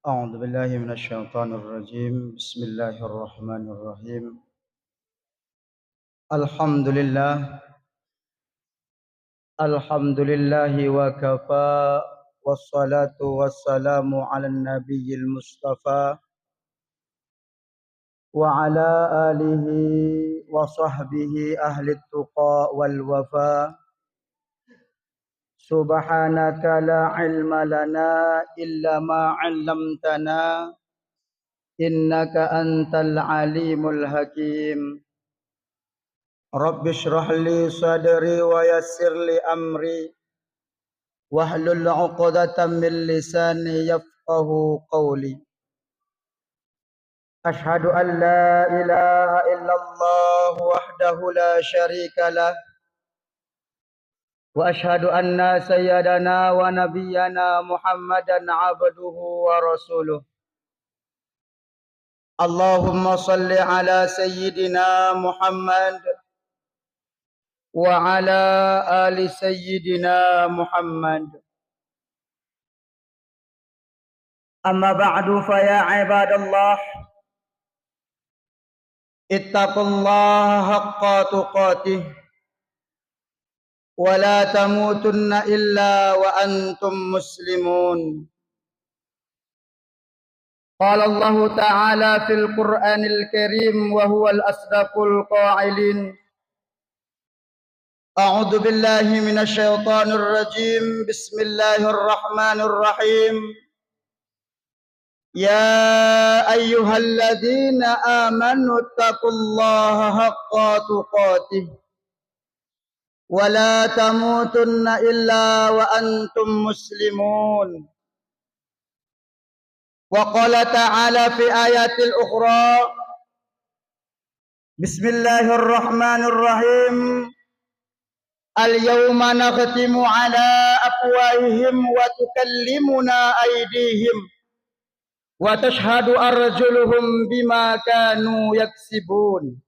أعوذ بالله من الشيطان الرجيم بسم الله الرحمن الرحيم الحمد لله وكفى والصلاة والسلام على النبي المصطفى وعلى آله وصحبه أهل التقى والوفاء سبحانك لا علم لنا إلا ما علمتنا إنك أنت العليم الحكيم رب اشرح لي صدري ويسر لي أمري واحلل عقدة من لساني يفقه قولي أشهد أن لا إله إلا الله وحده لا شريك له وأشهد أن سيدنا ونبينا محمدا عبده ورسوله اللهم صل على سيدنا محمد وعلى آل سيدنا محمد أما بعد فيا عباد الله اتقوا الله حق تقاته ولا تموتن إلا وأنتم مسلمون قال الله تعالى في القرآن الكريم وهو الأصدق القائلين أعوذ بالله من الشيطان الرجيم بسم الله الرحمن الرحيم يا أيها الذين آمنوا اتقوا الله حق تقاته ولا تموتن إلا وأنتم مسلمون وقال تعالى في آيات الأخرى بسم الله الرحمن الرحيم اليوم نختم على أفواههم وتكلمنا أيديهم وتشهد أرجلهم بما كانوا يكسبون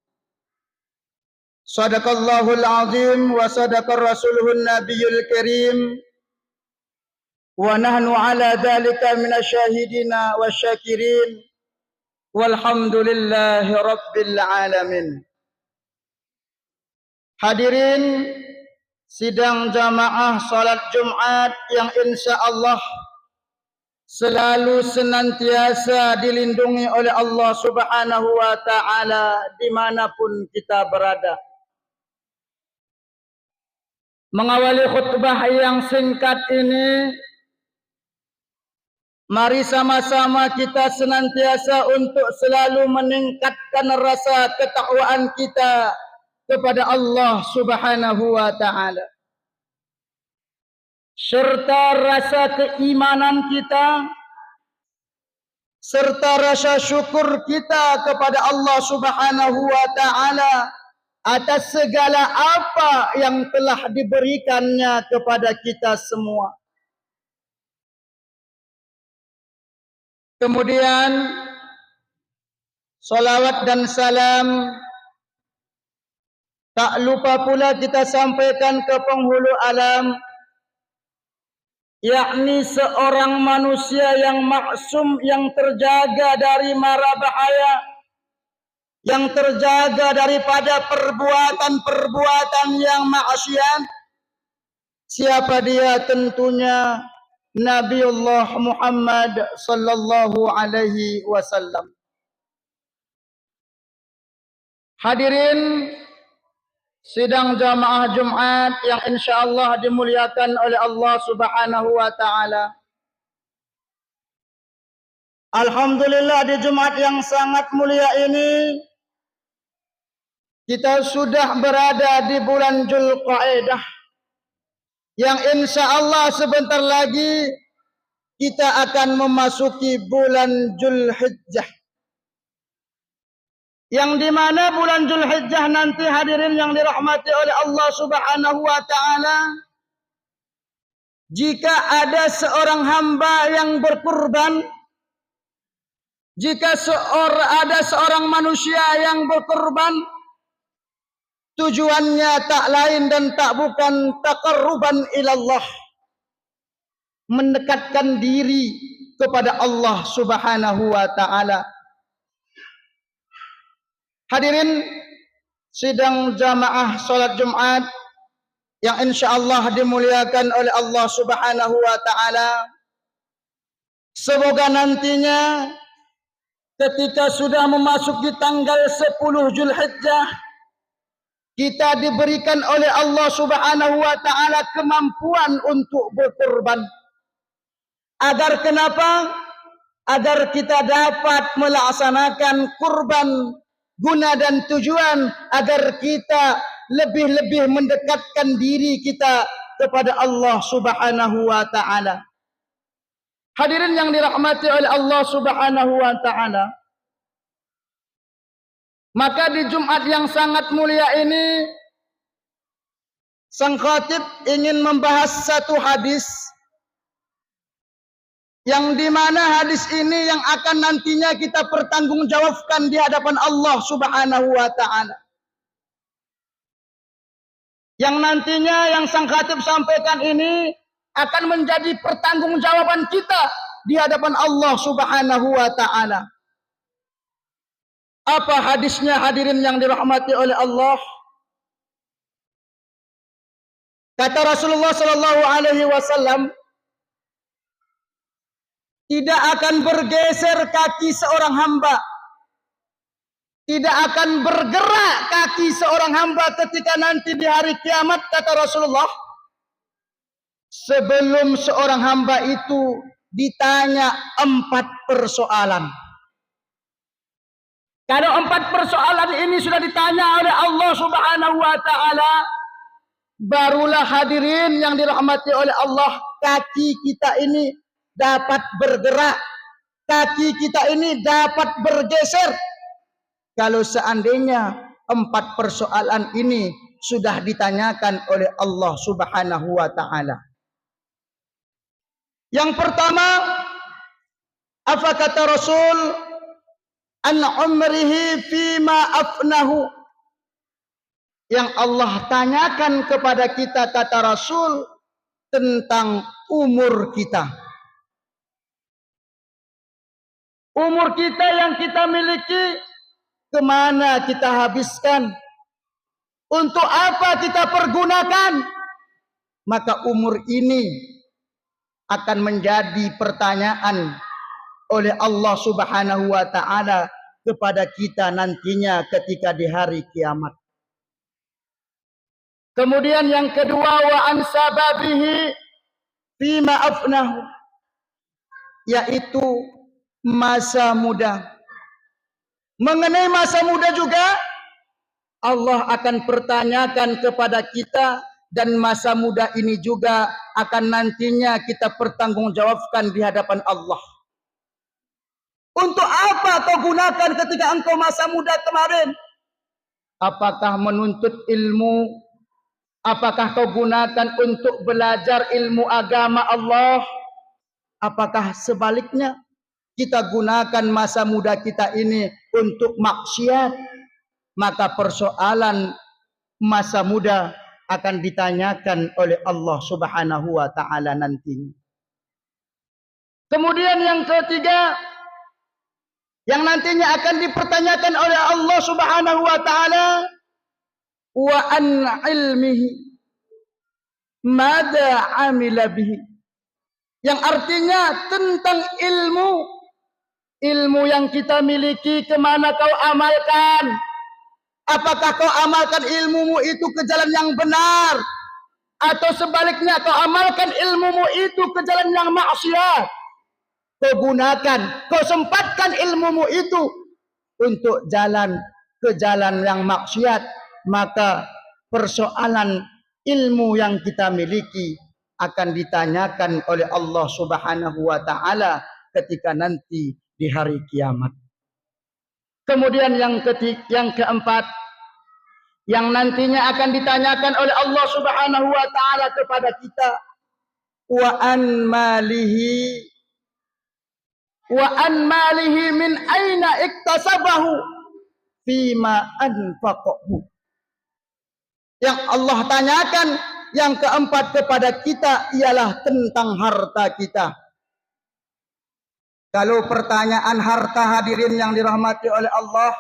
صدق الله العظيم وصدق رسوله النبي الكريم ونحن على ذلك من الشاهدين والشاكرين والحمد لله رب العالمين. Hadirin sidang jamaah salat Jumat yang insya Allah selalu senantiasa dilindungi oleh Allah Subhanahu wa Ta'ala dimanapun kita berada. Mengawali khutbah yang singkat ini, mari sama-sama kita senantiasa untuk selalu meningkatkan rasa ketakwaan kita kepada Allah Subhanahu wa Ta'ala, serta rasa keimanan kita, serta rasa syukur kita kepada Allah Subhanahu wa Ta'ala atas segala apa yang telah diberikannya kepada kita semua. Kemudian salawat dan salam tak lupa pula kita sampaikan ke penghulu alam, yakni seorang manusia yang maksum, yang terjaga dari mara bahaya, yang terjaga daripada perbuatan-perbuatan yang maksiat. Siapa dia? Tentunya Nabiullah Muhammad sallallahu alaihi wasallam. Hadirin sidang jamaah Jumat yang insyaallah dimuliakan oleh Allah Subhanahu wa Ta'ala. Alhamdulillah, di Jumat yang sangat mulia ini kita sudah berada di bulan Dzulqa'dah, yang insyaallah sebentar lagi kita akan memasuki bulan Dzulhijjah, yang dimana bulan Dzulhijjah nanti, hadirin yang dirahmati oleh Allah Subhanahu wa Ta'ala, jika ada seorang hamba yang berkurban, jika ada seorang manusia yang berkurban, tujuannya tak lain dan tak bukan taqarruban ilallah, mendekatkan diri kepada Allah Subhanahu wa taala. Hadirin sidang jamaah salat Jumat yang insyaallah dimuliakan oleh Allah Subhanahu wa taala. Semoga nantinya ketika sudah memasuki tanggal 10 Zulhijjah, kita diberikan oleh Allah Subhanahu wa taala kemampuan untuk berkorban. Agar kenapa? Agar kita dapat melaksanakan kurban, guna dan tujuan agar kita lebih-lebih mendekatkan diri kita kepada Allah Subhanahu wa taala. Hadirin yang dirahmati oleh Allah Subhanahu wa taala, maka di Jumat yang sangat mulia ini, sang khatib ingin membahas satu hadis yang dimana hadis ini yang akan nantinya kita pertanggungjawabkan di hadapan Allah Subhanahu wa taala. Yang nantinya yang sang khatib sampaikan ini akan menjadi pertanggungjawaban kita di hadapan Allah Subhanahu wa taala. Apa hadisnya hadirin yang dirahmati oleh Allah? Kata Rasulullah sallallahu alaihi wasallam, tidak akan bergeser kaki seorang hamba, tidak akan bergerak kaki seorang hamba ketika nanti di hari kiamat, kata Rasulullah, sebelum seorang hamba itu ditanya 4 persoalan. Kalau 4 persoalan ini sudah ditanya oleh Allah Subhanahu wa taala, barulah hadirin yang dirahmati oleh Allah, kaki kita ini dapat bergerak, kaki kita ini dapat bergeser. Kalau seandainya 4 persoalan ini sudah ditanyakan oleh Allah Subhanahu wa taala. Yang pertama, apa kata Rasul? An umrihi fima afnahu. Yang Allah tanyakan kepada kita, kata Rasul, tentang umur kita. Umur kita yang kita miliki, kemana kita habiskan? Untuk apa kita pergunakan? Maka umur ini akan menjadi pertanyaan oleh Allah Subhanahu wa taala kepada kita nantinya ketika di hari kiamat. Kemudian yang kedua, wa an sababihi fima afnahu, yaitu masa muda. Mengenai masa muda juga Allah akan pertanyakan kepada kita, dan masa muda ini juga akan nantinya kita pertanggungjawabkan di hadapan Allah. Untuk apa kau gunakan ketika engkau masa muda kemarin? Apakah menuntut ilmu? Apakah kau gunakan untuk belajar ilmu agama Allah? Apakah sebaliknya kita gunakan masa muda kita ini untuk maksiat? Maka persoalan masa muda akan ditanyakan oleh Allah Subhanahu wa taala nantinya. Kemudian yang ketiga, yang nantinya akan dipertanyakan oleh Allah Subhanahu wa taala, wa an ilmihi mada amila bihi. Yang artinya tentang ilmu yang kita miliki, kemana kau amalkan? Apakah kau amalkan ilmumu itu ke jalan yang benar, atau sebaliknya kau amalkan ilmumu itu ke jalan yang maksiat? Kau gunakan, kau sempatkan ilmumu itu untuk jalan ke jalan yang maksiat, maka persoalan ilmu yang kita miliki akan ditanyakan oleh Allah Subhanahu wa taala ketika nanti di hari kiamat. Kemudian yang keempat, yang nantinya akan ditanyakan oleh Allah Subhanahu wa taala kepada kita, wa an malihi min aina iktasabahu fima anfaqahu. Yang Allah tanyakan yang keempat kepada kita ialah tentang harta kita. Kalau pertanyaan harta hadirin yang dirahmati oleh Allah,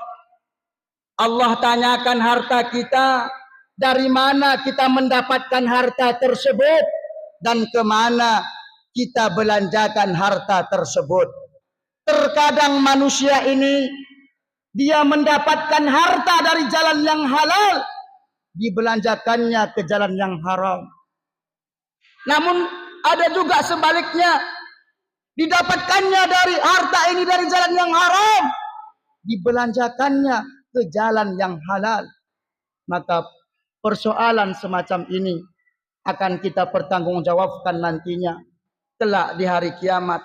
Allah tanyakan harta kita, dari mana kita mendapatkan harta tersebut dan kemana kita belanjakan harta tersebut. Terkadang manusia ini dia mendapatkan harta dari jalan yang halal, dibelanjakannya ke jalan yang haram. Namun ada juga sebaliknya, didapatkannya dari harta ini dari jalan yang haram, dibelanjakannya ke jalan yang halal. Maka persoalan semacam ini akan kita pertanggungjawabkan nantinya. Kelak di hari kiamat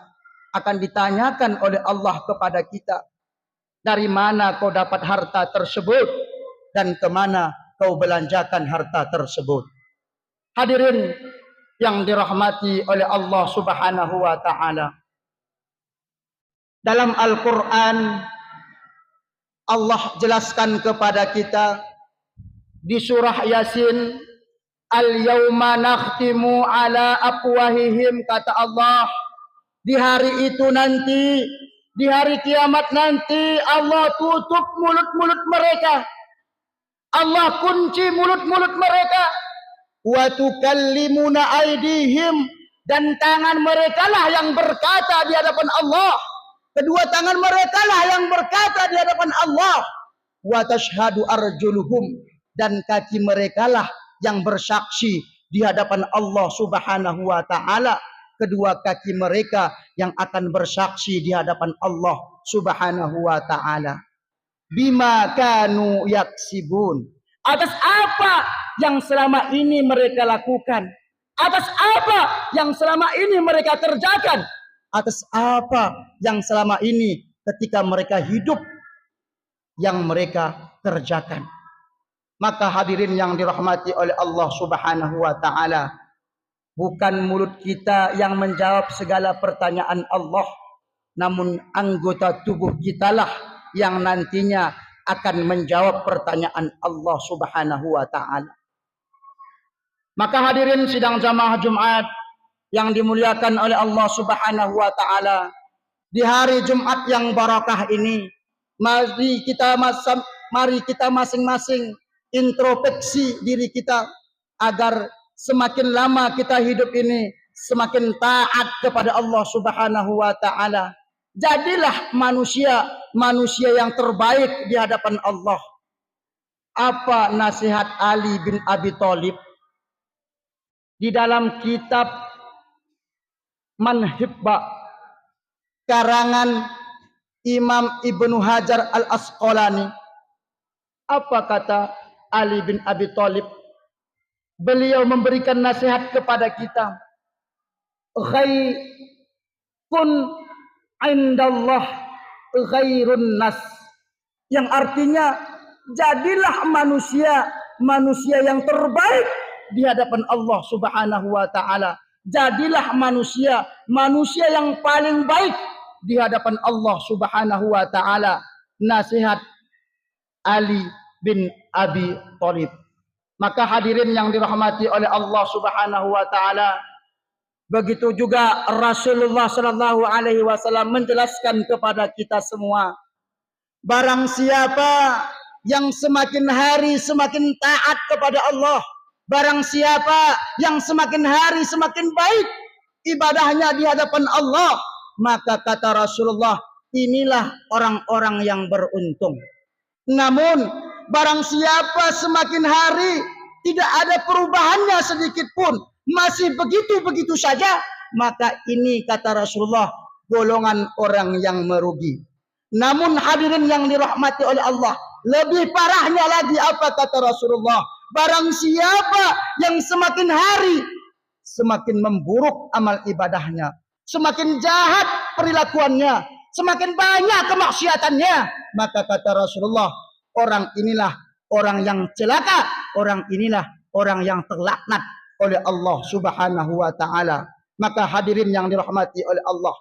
akan ditanyakan oleh Allah kepada kita, dari mana kau dapat harta tersebut dan kemana kau belanjakan harta tersebut. Hadirin yang dirahmati oleh Allah Subhanahu wa taala. Dalam Al-Qur'an Allah jelaskan kepada kita di surah Yasin, al-yauma nakhtimu ala afwahihim, kata Allah, di hari itu nanti, di hari kiamat nanti, Allah tutup mulut-mulut mereka. Allah kunci mulut-mulut mereka. Wa tukallimuna aydihim, dan tangan mereka lah yang berkata di hadapan Allah. Kedua tangan mereka lah yang berkata di hadapan Allah. Wa tashhadu arjuluhum, dan kaki mereka lah yang bersaksi di hadapan Allah Subhanahu wa taala. Kedua kaki mereka yang akan bersaksi di hadapan Allah Subhanahu wa taala. Bima kanu yaksibun, atas apa yang selama ini mereka lakukan, atas apa yang selama ini mereka kerjakan, atas apa yang selama ini ketika mereka hidup yang mereka kerjakan. Maka hadirin yang dirahmati oleh Allah Subhanahu wa taala, bukan mulut kita yang menjawab segala pertanyaan Allah, namun anggota tubuh kitalah yang nantinya akan menjawab pertanyaan Allah Subhanahu wa taala. Maka hadirin sidang jamaah Jumat yang dimuliakan oleh Allah Subhanahu wa taala, di hari Jumat yang barakah ini, mari kita masing-masing introspeksi diri kita agar semakin lama kita hidup ini semakin taat kepada Allah Subhanahu wa taala. Jadilah manusia yang terbaik di hadapan Allah. Apa nasihat Ali bin Abi Thalib di dalam kitab Manhibba karangan Imam Ibnu Hajar Al-Asqalani? Apa kata Ali bin Abi Thalib? Beliau memberikan nasihat kepada kita, kun indallah ghairun nas, yang artinya jadilah manusia yang terbaik di hadapan Allah Subhanahu wa taala. Jadilah manusia yang paling baik di hadapan Allah Subhanahu wa taala. Nasihat Ali bin Abi Thalib. Maka hadirin yang dirahmati oleh Allah Subhanahu wa taala, begitu juga Rasulullah sallallahu alaihi wasallam menjelaskan kepada kita semua, barang siapa yang semakin hari semakin taat kepada Allah, barang siapa yang semakin hari semakin baik ibadahnya di hadapan Allah, maka kata Rasulullah, inilah orang-orang yang beruntung. Namun barang siapa semakin hari tidak ada perubahannya sedikit pun, masih begitu-begitu saja, maka ini kata Rasulullah golongan orang yang merugi. Namun hadirin yang dirahmati oleh Allah, lebih parahnya lagi apa kata Rasulullah? Barang siapa yang semakin hari semakin memburuk amal ibadahnya, semakin jahat perilakuannya, semakin banyak kemaksiatannya, maka kata Rasulullah, orang inilah orang yang celaka, orang inilah orang yang terlaknat oleh Allah Subhanahu wa taala. Maka hadirin yang dirahmati oleh Allah,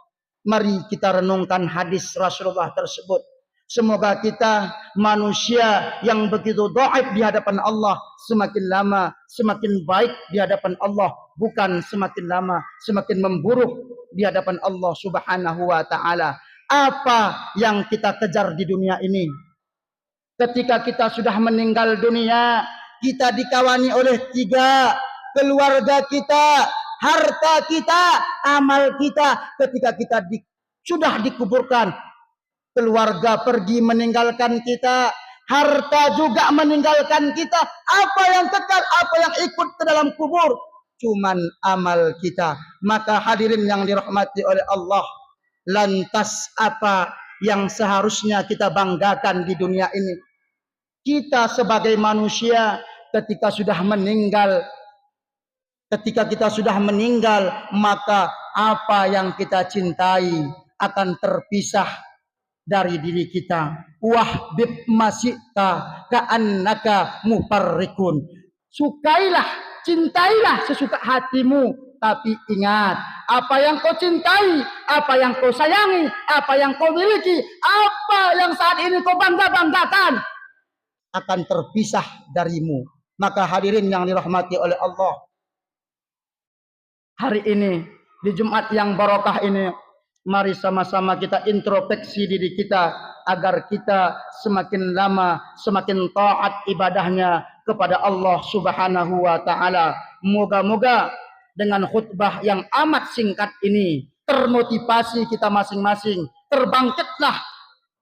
mari kita renungkan hadis Rasulullah tersebut. Semoga kita manusia yang begitu dhaif di hadapan Allah semakin lama semakin baik di hadapan Allah, bukan semakin lama semakin memburuk di hadapan Allah Subhanahu wa taala. Apa yang kita kejar di dunia ini? Ketika kita sudah meninggal dunia, kita dikawani oleh 3, keluarga kita, harta kita, amal kita. Ketika kita sudah dikuburkan, keluarga pergi meninggalkan kita, harta juga meninggalkan kita. Apa yang kekal, apa yang ikut ke dalam kubur? Cuman amal kita. Maka hadirin yang dirahmati oleh Allah, lantas apa yang seharusnya kita banggakan di dunia ini? Kita sebagai manusia ketika sudah meninggal, maka apa yang kita cintai akan terpisah dari diri kita. Wahbib masyita ka'annaka mufarrikun. Sukailah, cintailah sesuka hatimu, tapi ingat, apa yang kau cintai, apa yang kau sayangi, apa yang kau miliki, apa yang saat ini kau banggakan akan terpisah darimu. Maka hadirin yang dirahmati oleh Allah, hari ini di Jumat yang barokah ini, mari sama-sama kita introspeksi diri kita agar kita semakin lama semakin taat ibadahnya kepada Allah Subhanahu wa taala. Moga-moga dengan khutbah yang amat singkat ini termotivasi kita masing-masing, terbangkitlah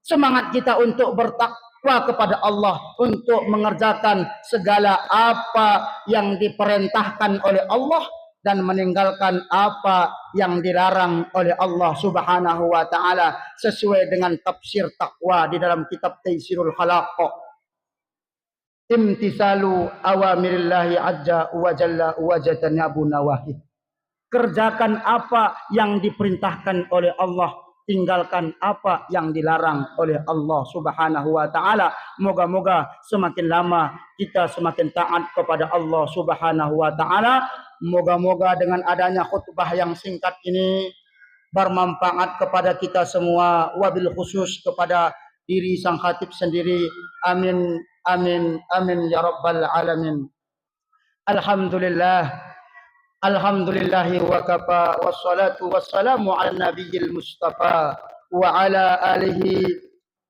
semangat kita untuk bertakwa kepada Allah, untuk mengerjakan segala apa yang diperintahkan oleh Allah dan meninggalkan apa yang dilarang oleh Allah Subhanahu wa taala sesuai dengan tafsir takwa di dalam kitab Taisirul Khalaq. Imtisalu awamirillahi azza wa jalla wa jatanabu nawahi. Kerjakan apa yang diperintahkan oleh Allah, tinggalkan apa yang dilarang oleh Allah Subhanahu wa taala. Moga-moga semakin lama kita semakin taat kepada Allah Subhanahu wa taala. Moga-moga dengan adanya khutbah yang singkat ini bermanfaat kepada kita semua, wabil khusus kepada diri sang khatib sendiri. Amin amin amin ya rabbal alamin. Alhamdulillah. Alhamdulillahi wa kafa wassalatu wassalamu ala nabiyil mustafa wa ala alihi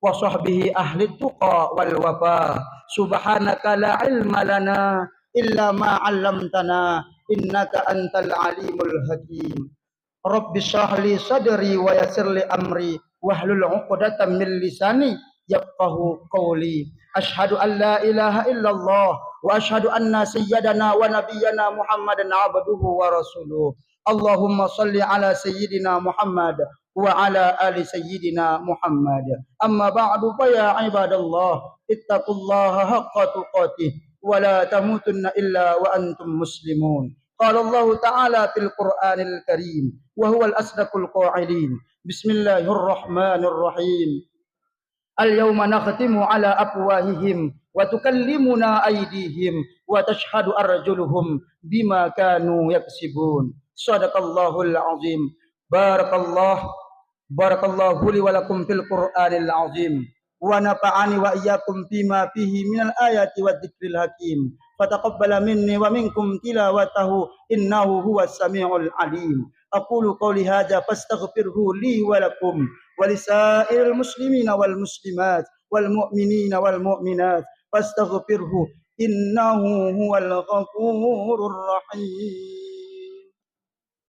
wa sahbihi ahli tuqa wal wafa. Subhanaka la ilma lana illa ma 'allamtana innaka antal alimul hakim. Rabbi shrah li sadri wa yassir li amri wahlul 'uqdatam min lisani yafqahu qawli. Asyhadu an la ilaha illallah wa asyhadu anna sayyidana wa nabiyyana Muhammadan abduhu wa rasuluh. Allahumma salli ala sayyidina Muhammad wa ala ali sayyidina Muhammad. Amma ba'du fa ya ibadallah ittaqullaha haqqa tuqatih wa la tamutunna illa wa antum muslimun. Qala Allah ta'ala fil Qur'anil Karim wa huwal asdaqul qa'ilin. Bismillahirrahmanirrahim. Al-yawma nakhtimu ala afwahihim wa tukallimuna aydihim wa tashhadu arjuluhum bima kanu yaksibun. Shadaqallahul azim. Barakallahu li wa lakum fil Qur'anil azim. Wa nafa'ani wa iyyakum bima fihi minal ayati wadh-dhikril hakim. Fataqabbala minni wa minkum tilawatahu innahu huwas samiul alim. Aqulu qawli hadza fastaghfirhu li wa lakum wa lisairil muslimina wal muslimat wal mu'minina wal mu'minat fastaghfirhu innahu huwal ghafurur rahim.